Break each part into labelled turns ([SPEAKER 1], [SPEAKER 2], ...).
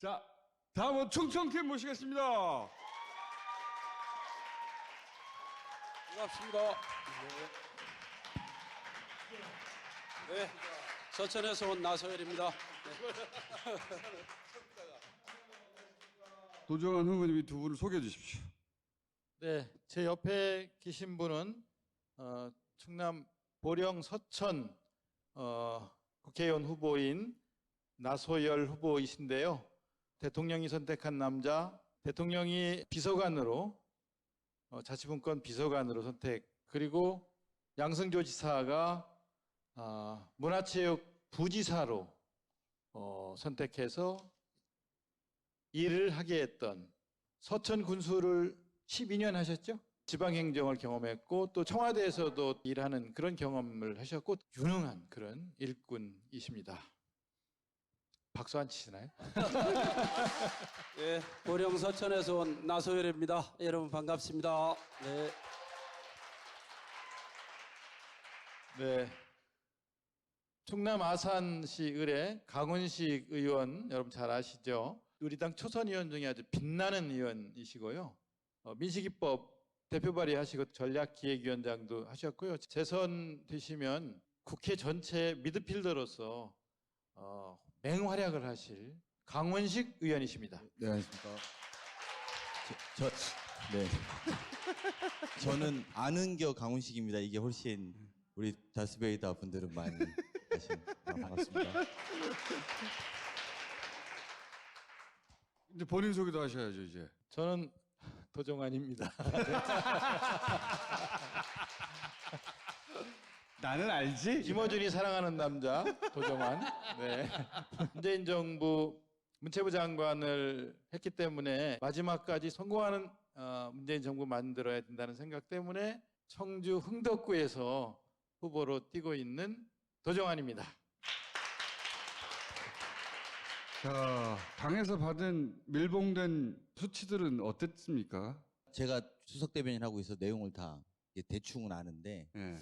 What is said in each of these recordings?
[SPEAKER 1] 자, 다음은 충청팀 모시겠습니다.
[SPEAKER 2] 반갑습니다. 네, 서천에서 온 나서열입니다.
[SPEAKER 1] 도정환 후보님이 두 분을 소개해 주십시오.
[SPEAKER 3] 네, 제 옆에 계신 분은 충남 보령 서천 국회의원 후보인 나소열 후보이신데요. 대통령이 선택한 남자, 대통령이 비서관으로 자치분권 비서관으로 선택, 그리고 양승조 지사가 문화체육 부지사로 선택해서 일을 하게 했던, 서천 군수를 12년 하셨죠? 지방행정을 경험했고 또 청와대에서도 일하는 그런 경험을 하셨고 유능한 그런 일꾼이십니다. 박수 안 치시나요?
[SPEAKER 2] 네, 보령 서천에서 온 나서열입니다. 여러분 반갑습니다. 네.
[SPEAKER 3] 네. 충남 아산시 의뢰 강훈식 의원 여러분 잘 아시죠? 우리 당 초선 의원 중에 아주 빛나는 의원이시고요. 민식이법 대표 발의하시고 전략기획위원장도 하셨고요. 재선되시면 국회 전체 미드필더로서 맹활약을 하실 강훈식 의원이십니다.
[SPEAKER 4] 네, 안녕하십니까. 네. 저는 아는겨 강훈식입니다. 이게 훨씬 우리 다스베이다 분들은 많이 아십니다. 반갑습니다.
[SPEAKER 1] 이제 본인 소개도 하셔야죠, 이제.
[SPEAKER 3] 저는 도정환입니다.
[SPEAKER 1] 나는 알지?
[SPEAKER 3] 김어준이 사랑하는 남자 도정환. 네. 문재인 정부 문체부 장관을 했기 때문에 마지막까지 성공하는 문재인 정부 만들어야 된다는 생각 때문에 청주 흥덕구에서 후보로 뛰고 있는 도정환입니다.
[SPEAKER 1] 자, 당에서 받은 밀봉된 수치들은 어땠습니까?
[SPEAKER 4] 제가 수석 대변인 하고 있어 내용을 다 대충은 아는데,
[SPEAKER 1] 예,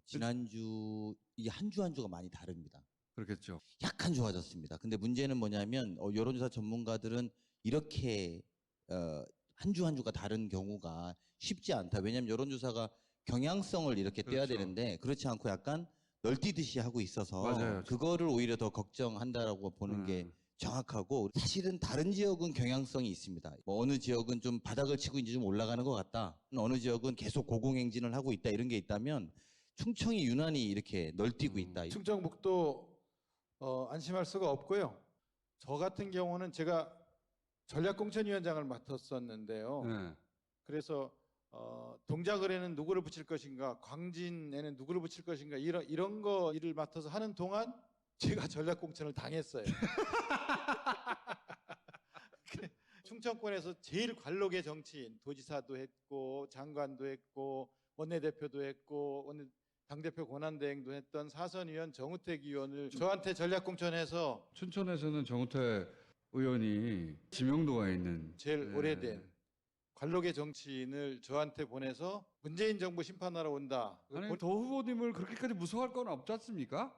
[SPEAKER 4] 지난주, 이게 한 주 한 주가 많이 다릅니다.
[SPEAKER 1] 그렇겠죠.
[SPEAKER 4] 약간 좋아졌습니다. 근데 문제는 뭐냐면, 여론조사 전문가들은 이렇게, 한 주 한 주가 다른 경우가 쉽지 않다. 왜냐하면 여론조사가 경향성을 이렇게 떼야
[SPEAKER 1] 그렇죠.
[SPEAKER 4] 되는데, 그렇지 않고 약간 널뛰듯이 하고 있어서,
[SPEAKER 1] 맞아요.
[SPEAKER 4] 그거를 오히려 더 걱정한다라고 보는 게 정확하고, 사실은 다른 지역은 경향성이 있습니다. 뭐 어느 지역은 좀 바닥을 치고 이제 좀 올라가는 것 같다. 어느 지역은 계속 고공행진을 하고 있다. 이런 게 있다면, 충청이 유난히 이렇게 널뛰고 있다.
[SPEAKER 3] 충청북도 안심할 수가 없고요. 저 같은 경우는 제가 전략공천위원장을 맡았었는데요.
[SPEAKER 1] 예.
[SPEAKER 3] 그래서 동작을에는 누구를 붙일 것인가, 광진에는 누구를 붙일 것인가, 이런 거 일을 맡아서 하는 동안 제가 전략공천을 당했어요. 충청권에서 제일 관록의 정치인, 도지사도 했고 장관도 했고 원내대표도 했고 당대표 권한대행도 했던 사선의원 정우택 의원을 저한테 전략공천해서
[SPEAKER 1] 춘천에서는 정우택 의원이 지명도가 있는
[SPEAKER 3] 제일
[SPEAKER 1] 예.
[SPEAKER 3] 오래된 관록의 정치인을 저한테 보내서 문재인 정부 심판하러 온다.
[SPEAKER 1] 아니, 도 후보님을 그렇게까지 무서워할 건 없지 않습니까?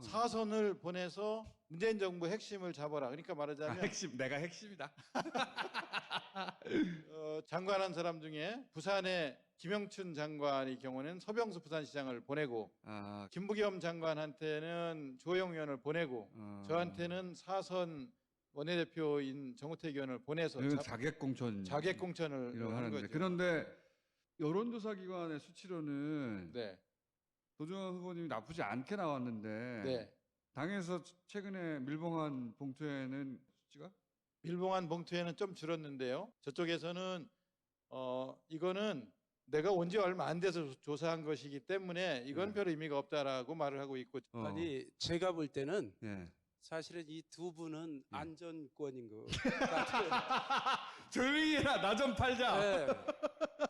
[SPEAKER 3] 사선을 보내서 문재인 정부 핵심을 잡아라. 그러니까 말하자면
[SPEAKER 1] 핵심, 내가 핵심이다.
[SPEAKER 3] 장관한 사람 중에 부산의 김영춘 장관의 경우는 서병수 부산시장을 보내고 김부겸 장관한테는 조영 의원을 보내고 저한테는 사선 원내대표인 정우택 의원을 보내서 자객공천을 하는
[SPEAKER 1] 하는데,
[SPEAKER 3] 거죠.
[SPEAKER 1] 그런데 여론조사 기관의 수치로는
[SPEAKER 3] 네.
[SPEAKER 1] 도정환 후보님이 나쁘지 않게 나왔는데
[SPEAKER 3] 네.
[SPEAKER 1] 당에서 최근에 밀봉한 봉투에는 수치가
[SPEAKER 3] 밀봉한 봉투에는 좀 줄었는데요. 저쪽에서는 이거는 내가 온 지 얼마 안 돼서 조사한 것이기 때문에 이건 별 의미가 없다라고 말을 하고 있고.
[SPEAKER 2] 아니 제가 볼 때는
[SPEAKER 1] 예.
[SPEAKER 2] 사실은 이 두 분은 안전권인 것 같아요.
[SPEAKER 1] 조용히 해라, 나 좀 팔자.
[SPEAKER 2] 네.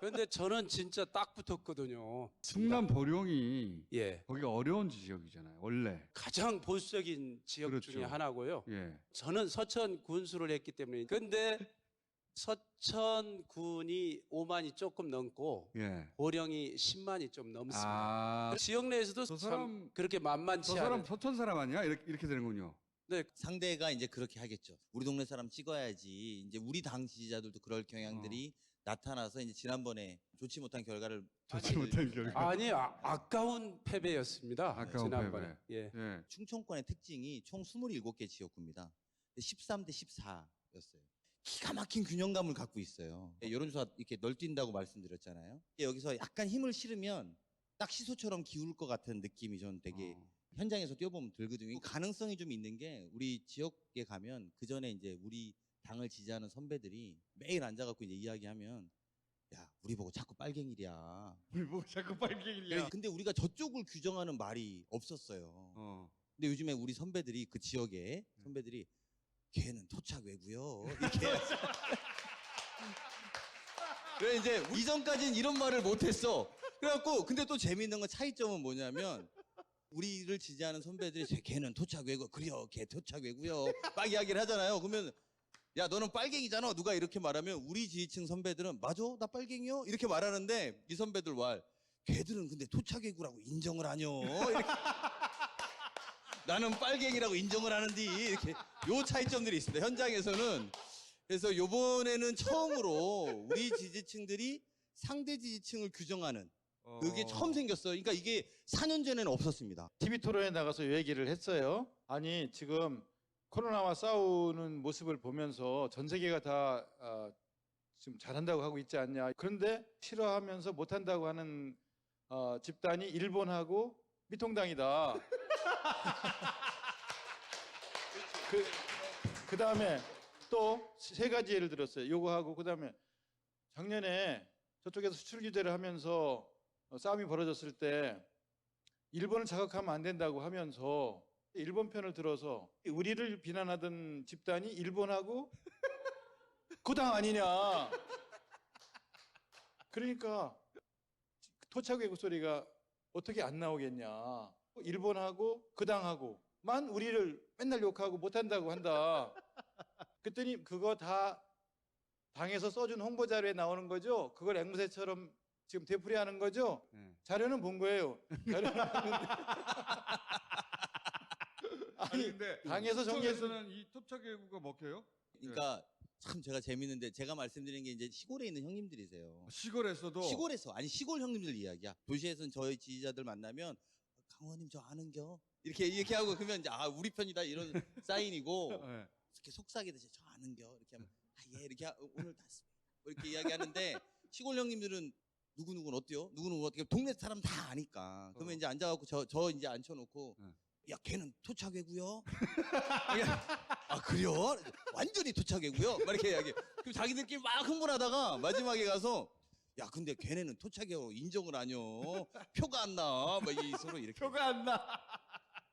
[SPEAKER 2] 그런데 저는 진짜 딱 붙었거든요.
[SPEAKER 1] 충남 보령이
[SPEAKER 2] 예.
[SPEAKER 1] 거기가 어려운 지역이잖아요, 원래.
[SPEAKER 2] 가장 보수적인 지역
[SPEAKER 1] 그렇죠.
[SPEAKER 2] 중에 하나고요.
[SPEAKER 1] 예.
[SPEAKER 2] 저는 서천 군수를 했기 때문에. 근데 서천군이 5만이 조금 넘고
[SPEAKER 1] 예.
[SPEAKER 2] 보령이 10만이 좀 넘습니다.
[SPEAKER 1] 아,
[SPEAKER 2] 지역 내에서도
[SPEAKER 1] 저
[SPEAKER 2] 참
[SPEAKER 1] 사람-
[SPEAKER 2] 그렇게 만만치
[SPEAKER 1] 저 사람
[SPEAKER 2] 않은.
[SPEAKER 1] 서천 사람 아니야? 이렇게 되는군요.
[SPEAKER 2] 네,
[SPEAKER 4] 상대가 이제 그렇게 하겠죠. 우리 동네 사람 찍어야지. 이제 우리 당 지지자들도 그럴 경향들이 나타나서 이제 지난번에 좋지 못한 결과를
[SPEAKER 1] 좋지 못한 결과.
[SPEAKER 2] 아니 아까운 패배였습니다.
[SPEAKER 1] 아까운
[SPEAKER 2] 지난번에. 예.
[SPEAKER 1] 예.
[SPEAKER 4] 충청권의 특징이 총 27개 지역구입니다. 13대 14였어요. 기가 막힌 균형감을 갖고 있어요. 여론조사 이렇게 널뛴다고 말씀드렸잖아요. 여기서 약간 힘을 실으면 딱 시소처럼 기울 것 같은 느낌이 전 되게 현장에서 뛰어보면 들거든요. 가능성이 좀 있는 게 우리 지역에 가면 그 전에 이제 우리 당을 지지하는 선배들이 매일 앉아갖고 이제 이야기하면 야 우리 보고 자꾸 빨갱이랴.
[SPEAKER 1] 우리 뭐 자꾸 빨갱이야.
[SPEAKER 4] 근데 우리가 저쪽을 규정하는 말이 없었어요. 근데 요즘에 우리 선배들이 그 지역에 선배들이 걔는 토착 외고요. 이렇게 그래 이제 이전까지는 이런 말을 못했어. 그래갖고 근데 또 재미있는 건 차이점은 뭐냐면 우리를 지지하는 선배들이 걔는 토착 외고 그래요 걔 토착 외고요 막 이야기를 하잖아요. 그러면 야 너는 빨갱이잖아 누가 이렇게 말하면 우리 지지층 선배들은 맞아 나 빨갱이요 이렇게 말하는데 이 선배들 말 걔들은 근데 토착 외고라고 인정을 하뇨 이렇게 나는 빨갱이라고 인정을 하는데 이렇게 요 차이점들이 있습니다. 현장에서는. 그래서 요번에는 처음으로 우리 지지층들이 상대 지지층을 규정하는 그게 처음 생겼어요. 그러니까 이게 4년 전에는 없었습니다.
[SPEAKER 3] TV 토론에 나가서 이 얘기를 했어요. 아니 지금 코로나와 싸우는 모습을 보면서 전 세계가 다 지금 잘한다고 하고 있지 않냐. 그런데 싫어하면서 못한다고 하는 집단이 일본하고 미통당이다. 그 다음에 또 세 가지 예를 들었어요. 요거하고 그 다음에 작년에 저쪽에서 수출 규제를 하면서 싸움이 벌어졌을 때 일본을 자극하면 안 된다고 하면서 일본 편을 들어서 우리를 비난하던 집단이 일본하고 그 당 아니냐. 그러니까 토착 외국 소리가 어떻게 안 나오겠냐. 일본하고 그 당하고만 우리를 맨날 욕하고 못한다고 한다. 그랬더니 그거 다 당에서 써준 홍보 자료에 나오는 거죠. 그걸 앵무새처럼 지금 되풀이하는 거죠.
[SPEAKER 1] 네.
[SPEAKER 3] 자료는 본 거예요. 자료는 봤는데.
[SPEAKER 1] 아니 근데
[SPEAKER 3] 당에서 정리해서
[SPEAKER 1] 서천에서는 이 토착 외구가 먹혀요?
[SPEAKER 4] 그러니까 참 제가 재밌는데 제가 말씀드린 게 이제 시골에 있는 형님들이세요.
[SPEAKER 1] 시골에서도
[SPEAKER 4] 시골에서 아니 시골 형님들 이야기야. 도시에서는 저희 지지자들 만나면 강호님 저 아는겨 이렇게 하고 그러면 이제 아 우리 편이다 이런 사인이고
[SPEAKER 1] 네.
[SPEAKER 4] 이렇게 속삭이듯이 저 아는겨 이렇게 하면 아 예 이렇게 오늘 다 이렇게 이야기하는데 시골 형님들은 누구누구는 어때요? 누구누구 어떻게 동네 사람 다 아니까 그러면 이제 앉아갖고 저 이제 앉혀놓고 야 걔는 토착외고요. 아 그래요? 완전히 토착외고요. 막 이렇게 이야기. 그럼 자기들끼리 막 흥분하다가 마지막에 가서 야 근데 걔네는 토착외고 인정을 하뇨. 표가 안 나. 막 이 서로 이렇게.
[SPEAKER 1] 표가 안 나.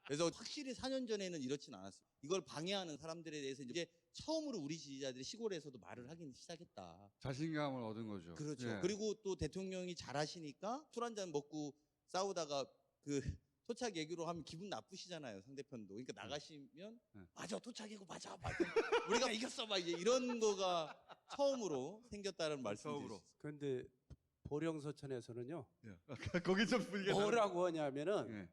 [SPEAKER 4] 그래서 확실히 4년 전에는 이렇진 않았어요. 이걸 방해하는 사람들에 대해서 이제 처음으로 우리 지지자들이 시골에서도 말을 하긴 시작했다.
[SPEAKER 1] 자신감을 얻은 거죠.
[SPEAKER 4] 그렇죠.
[SPEAKER 1] 예.
[SPEAKER 4] 그리고 또 대통령이 잘하시니까 술 한잔 먹고 싸우다가 그 토착 얘기로 하면 기분 나쁘시잖아요 상대편도. 그러니까 나가시면 맞아 토착 얘기 맞아 우리가 이겼어 막 이제 이런 거가 처음으로 생겼다는 말씀으로.
[SPEAKER 2] 그런데 보령 서천에서는요.
[SPEAKER 1] 예. 거기 좀 분위기가
[SPEAKER 2] 뭐라고 하냐면은
[SPEAKER 1] 예.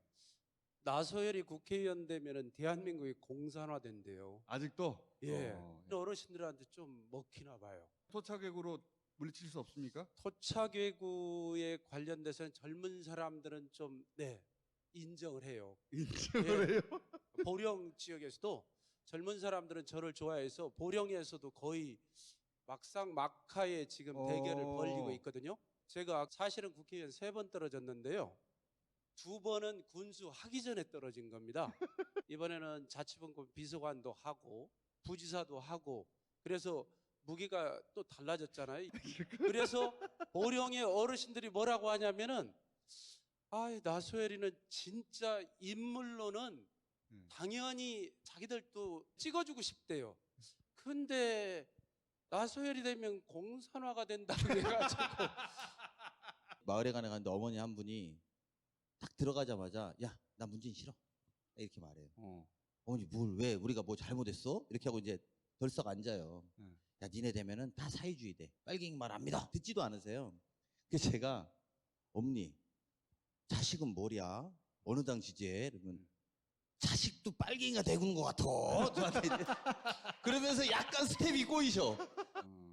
[SPEAKER 2] 나소열이 국회의원 되면은 대한민국이 공산화된대요.
[SPEAKER 1] 아직도
[SPEAKER 2] 예. 어르신들한테 좀 먹히나 봐요.
[SPEAKER 1] 토착 외구로 물리칠 수 없습니까?
[SPEAKER 2] 토착외구에 관련돼서는 젊은 사람들은 좀 인정을 해요.
[SPEAKER 1] 인정을 해요.
[SPEAKER 2] 보령 지역에서도 젊은 사람들은 저를 좋아해서 보령에서도 거의 막상 막하에 지금 대결을 벌이고 있거든요. 제가 사실은 국회의원 3번 떨어졌는데요. 2번은 군수 하기 전에 떨어진 겁니다. 이번에는 자치분권 비서관도 하고 부지사도 하고 그래서 무기가 또 달라졌잖아요. 그래서 보령의 어르신들이 뭐라고 하냐면은 나소열이는 진짜 인물로는 당연히 자기들도 찍어주고 싶대요. 근데 나소열이 되면 공산화가 된다고 해가지고
[SPEAKER 4] 마을에 가는데 어머니 한 분이 딱 들어가자마자 야 나 문재인 싫어 이렇게 말해요. 어머니 뭘 왜 우리가 뭐 잘못했어? 이렇게 하고 이제 덜썩 앉아요. 야 니네 되면은 다 사회주의 돼. 빨갱이 말 안 믿어. 듣지도 않으세요. 그래서 제가 엄니 자식은 뭐랴? 어느 당 지지해? 그러면 자식도 빨갱이가 되는 것 같아. 저한테 이제. 그러면서 약간 스텝이 꼬이셔.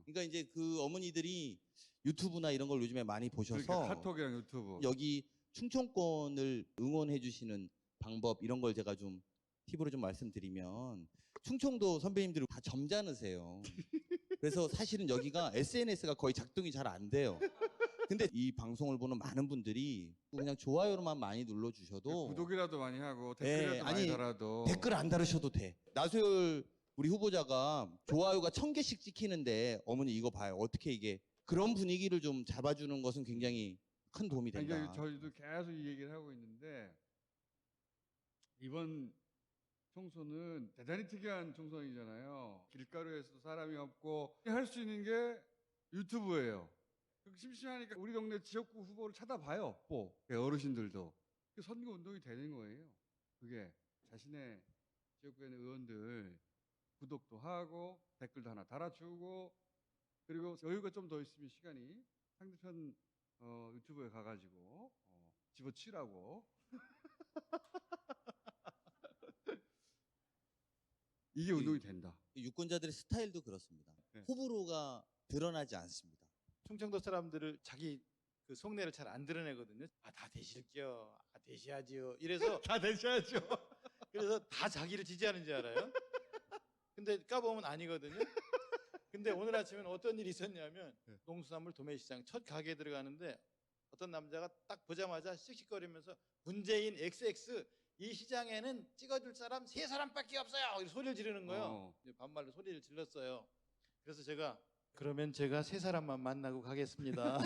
[SPEAKER 4] 그러니까 이제 그 어머니들이 유튜브나 이런 걸 요즘에 많이 보셔서
[SPEAKER 1] 그러니까 카톡이랑 유튜브.
[SPEAKER 4] 여기 충청권을 응원해 주시는 방법 이런 걸 제가 좀 팁으로 좀 말씀드리면 충청도 선배님들이 다 점잖으세요. 그래서 사실은 여기가 SNS가 거의 작동이 잘 안 돼요. 근데 이 방송을 보는 많은 분들이 그냥 좋아요로만 많이 눌러주셔도
[SPEAKER 1] 구독이라도 많이 하고 댓글이라도 많이
[SPEAKER 4] 아니,
[SPEAKER 1] 달아도
[SPEAKER 4] 댓글 안 달으셔도 돼. 나소열 우리 후보자가 좋아요가 1000개씩 찍히는데 어머니 이거 봐요. 어떻게 이게 그런 분위기를 좀 잡아주는 것은 굉장히 큰 도움이
[SPEAKER 1] 아니,
[SPEAKER 4] 된다.
[SPEAKER 1] 그러니까 저희도 계속 이 얘기를 하고 있는데 이번 총선은 대단히 특이한 총선이잖아요. 길가루에서 사람이 없고 할 수 있는 게 유튜브예요. 심심하니까 우리 동네 지역구 후보를 찾아봐요. 뭐 어르신들도 선거 운동이 되는 거예요. 그게 자신의 지역구에 있는 의원들 구독도 하고 댓글도 하나 달아주고 그리고 여유가 좀 더 있으면 시간이 상대편 유튜브에 가가지고 집어치라고 이게 운동이 된다.
[SPEAKER 4] 유권자들의 스타일도 그렇습니다.
[SPEAKER 1] 네.
[SPEAKER 4] 호불호가 드러나지 않습니다.
[SPEAKER 3] 충청도 사람들을 자기 그 속내를 잘 안 드러내거든요. 아, 다 되실게요. 아, 되셔야지요. 이래서
[SPEAKER 1] 다 되셔야죠.
[SPEAKER 3] 그래서 다 자기를 지지하는 줄 알아요. 근데 까보면 아니거든요. 근데 오늘 아침에는 어떤 일이 있었냐면
[SPEAKER 1] 네.
[SPEAKER 3] 농수산물 도매시장 첫 가게에 들어가는데 어떤 남자가 딱 보자마자 씩씩거리면서 문재인 XX 이 시장에는 찍어줄 사람 3사람밖에 없어요. 이렇게 소리를 지르는 거예요. 이제 반말로 소리를 질렀어요. 그래서 제가 그러면 제가 3사람만 만나고 가겠습니다.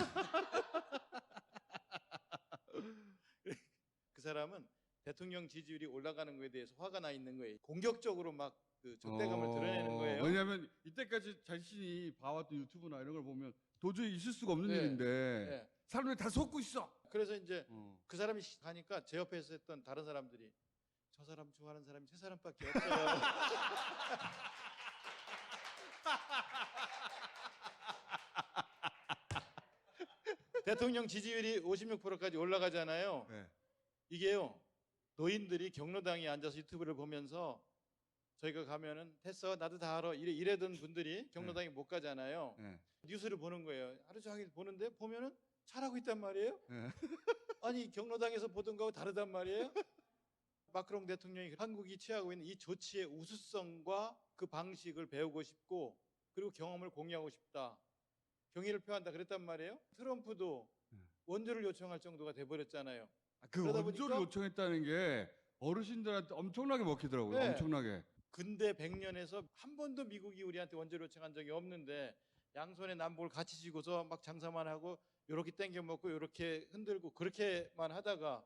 [SPEAKER 3] 그 사람은 대통령 지지율이 올라가는 거에 대해서 화가 나 있는 거예요. 공격적으로 막 그 적대감을 드러내는 거예요.
[SPEAKER 1] 왜냐하면 이때까지 자신이 봐왔던 유튜브나 이런 걸 보면 도저히 있을 수가 없는
[SPEAKER 3] 네.
[SPEAKER 1] 일인데
[SPEAKER 3] 네.
[SPEAKER 1] 사람들이 다 속고 있어.
[SPEAKER 3] 그래서 이제 그 사람이 가니까 제 옆에서 했던 다른 사람들이 저 사람 좋아하는 사람이 3사람밖에 없어요. 대통령 지지율이 56%까지 올라가잖아요.
[SPEAKER 1] 네.
[SPEAKER 3] 이게요, 노인들이 경로당에 앉아서 유튜브를 보면서 저희가 가면은 됐어 나도 다 알아 이래던 분들이 경로당에 못 가잖아요.
[SPEAKER 1] 네.
[SPEAKER 3] 뉴스를 보는 거예요. 하루 종일 보는데 보면은 잘하고 있단 말이에요.
[SPEAKER 1] 네.
[SPEAKER 3] 아니 경로당에서 보던 거하고 다르단 말이에요. 마크롱 대통령이 한국이 취하고 있는 이 조치의 우수성과 그 방식을 배우고 싶고 그리고 경험을 공유하고 싶다. 경의를 표한다 그랬단 말이에요. 트럼프도 원조를 요청할 정도가 돼버렸잖아요.
[SPEAKER 1] 그
[SPEAKER 3] 그러다
[SPEAKER 1] 원조를
[SPEAKER 3] 보니까
[SPEAKER 1] 요청했다는 게 어르신들한테 엄청나게 먹히더라고요.
[SPEAKER 3] 네.
[SPEAKER 1] 엄청나게.
[SPEAKER 3] 근대 100년에서 한 번도 미국이 우리한테 원조를 요청한 적이 없는데 양손에 남북을 같이 쥐고서 막 장사만 하고 요렇게 땡겨 먹고 요렇게 흔들고 그렇게만 하다가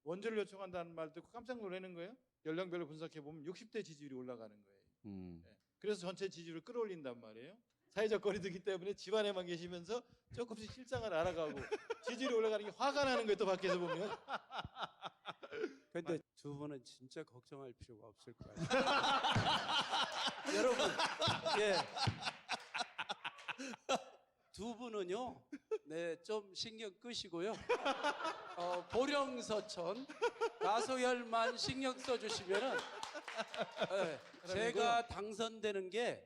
[SPEAKER 3] 원조를 요청한다는 말 듣고 깜짝 놀라는 거예요. 연령별로 분석해 보면 60대 지지율이 올라가는 거예요. 네. 그래서 전체 지지율을 끌어올린단 말이에요. 사회적 거리두기 때문에 집안에만 계시면서 조금씩 실상을 알아가고 지지율이 올라가는 게 화가 나는 거예요. 또 밖에서 보면.
[SPEAKER 2] 근데 두 분은 진짜 걱정할 필요가 없을 거예요. 여러분, 예. 두 분은요, 네, 좀 신경 끄시고요. 보령서천 나소열만 신경 써주시면은 예, 제가 당선되는 게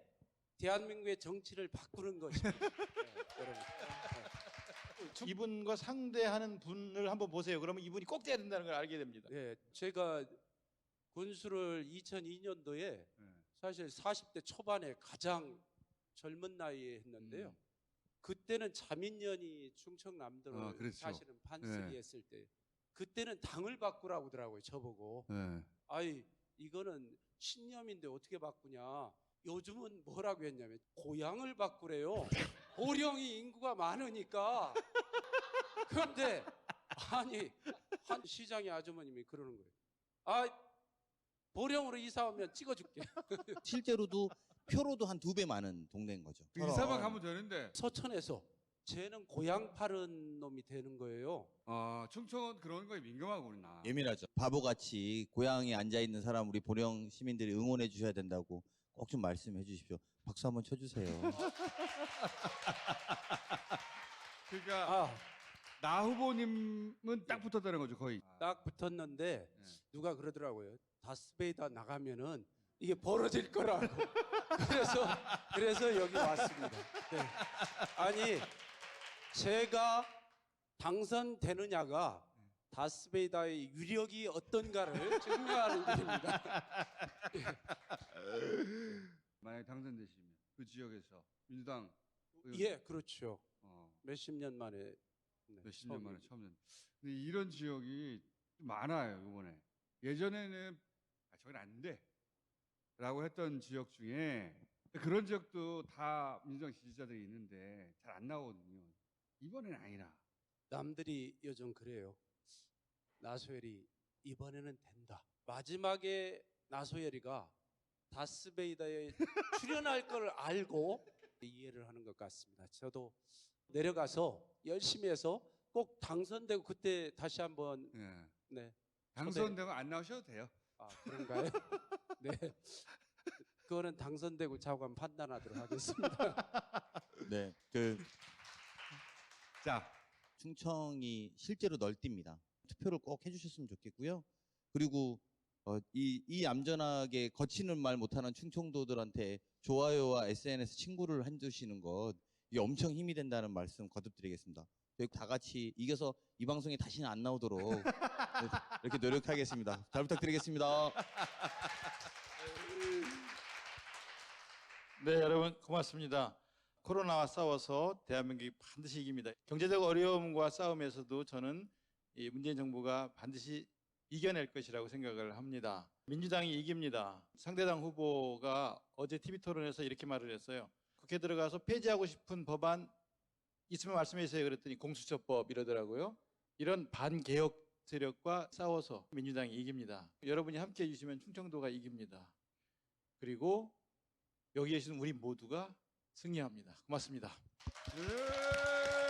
[SPEAKER 2] 대한민국의 정치를 바꾸는 것입니다. 예, 여러분.
[SPEAKER 3] 이분과 상대하는 분을 한번 보세요. 그러면 이분이 꼭 돼야 된다는 걸 알게 됩니다.
[SPEAKER 2] 예, 제가 군수를 2002년도에 사실 40대 초반에 가장 젊은 나이에 했는데요. 그때는 자민련이 충청남도를
[SPEAKER 1] 그렇죠.
[SPEAKER 2] 사실은 반쓰기 했을 때 그때는 당을 바꾸라고 하더라고요. 저보고.
[SPEAKER 1] 네.
[SPEAKER 2] 아이 이거는 신념인데 어떻게 바꾸냐. 요즘은 뭐라고 했냐면 고향을 바꾸래요. 보령이 인구가 많으니까. 그런데 아니 한 시장의 아주머님이 그러는 거예요. 아 보령으로 이사 오면 찍어줄게.
[SPEAKER 4] 실제로도 표로도 한 2배 많은 동네인 거죠.
[SPEAKER 1] 이사만 가면 되는데
[SPEAKER 2] 서천에서 쟤는 고향 파는 놈이 되는 거예요.
[SPEAKER 1] 충청은 그런 거에 민감하구나.
[SPEAKER 4] 예민하죠. 바보같이 고향에 앉아 있는 사람 우리 보령 시민들이 응원해 주셔야 된다고 꼭 좀 말씀해 주십시오. 박수 한번 쳐주세요.
[SPEAKER 1] 그러니까
[SPEAKER 2] 아,
[SPEAKER 1] 나 후보님은 딱 붙었다는 거죠, 거의.
[SPEAKER 2] 딱 붙었는데
[SPEAKER 1] 네.
[SPEAKER 2] 누가 그러더라고요. 다스베이다 나가면은 이게 벌어질 거라고. 그래서 여기 왔습니다. 네. 아니 제가 당선되느냐가 다스베이다의 위력이 어떤가를 증명하는 일입니다.
[SPEAKER 1] 만약에 당선되시면 그 지역에서 민주당 의원,
[SPEAKER 2] 예, 그렇죠.
[SPEAKER 1] 어,
[SPEAKER 2] 몇십 년 만에 네,
[SPEAKER 1] 몇십 년 만에
[SPEAKER 2] 처음입니다.
[SPEAKER 1] 처음 된. 근데 이런 지역이 좀 많아요, 이번에. 예전에는 저건 안 돼라고 했던 지역 중에 그런 지역도 다 민주당 지지자들이 있는데 잘 안 나오거든요. 이번에는 아니라.
[SPEAKER 2] 남들이 요즘 그래요. 나소열이 이번에는 된다. 마지막에 나소열이가 다스베이다에 출연할 걸 알고 이해를 하는 것 같습니다. 저도 내려가서 열심히 해서 꼭 당선되고 그때 다시 한번
[SPEAKER 1] 예.
[SPEAKER 2] 네.
[SPEAKER 1] 당선되면 안 나오셔도 돼요.
[SPEAKER 2] 아, 그런가요? 네. 그거는 당선되고 자관 판단하도록 하겠습니다.
[SPEAKER 4] 네,
[SPEAKER 1] 자,
[SPEAKER 4] 충청이 실제로 널뛰입니다. 투표를 꼭 해주셨으면 좋겠고요. 그리고 이 얌전하게 거치는 말 못하는 충청도들한테 좋아요와 SNS 친구를 해주시는 것 이게 엄청 힘이 된다는 말씀 거듭드리겠습니다. 저희 다 같이 이겨서 이 방송에 다시는 안 나오도록 이렇게 노력하겠습니다. 잘 부탁드리겠습니다.
[SPEAKER 3] 네, 여러분 고맙습니다. 코로나와 싸워서 대한민국이 반드시 이깁니다. 경제적 어려움과 싸움에서도 저는 이 문재인 정부가 반드시 이겨낼 것이라고 생각을 합니다. 민주당이 이깁니다. 상대당 후보가 어제 TV 토론에서 이렇게 말을 했어요. 국회 들어가서 폐지하고 싶은 법안 있으면 말씀해 주세요. 그랬더니 공수처법 이러더라고요. 이런 반개혁 세력과 싸워서 민주당이 이깁니다. 여러분이 함께 해주시면 충청도가 이깁니다. 그리고 여기 계신 우리 모두가 승리합니다. 고맙습니다.
[SPEAKER 1] 예!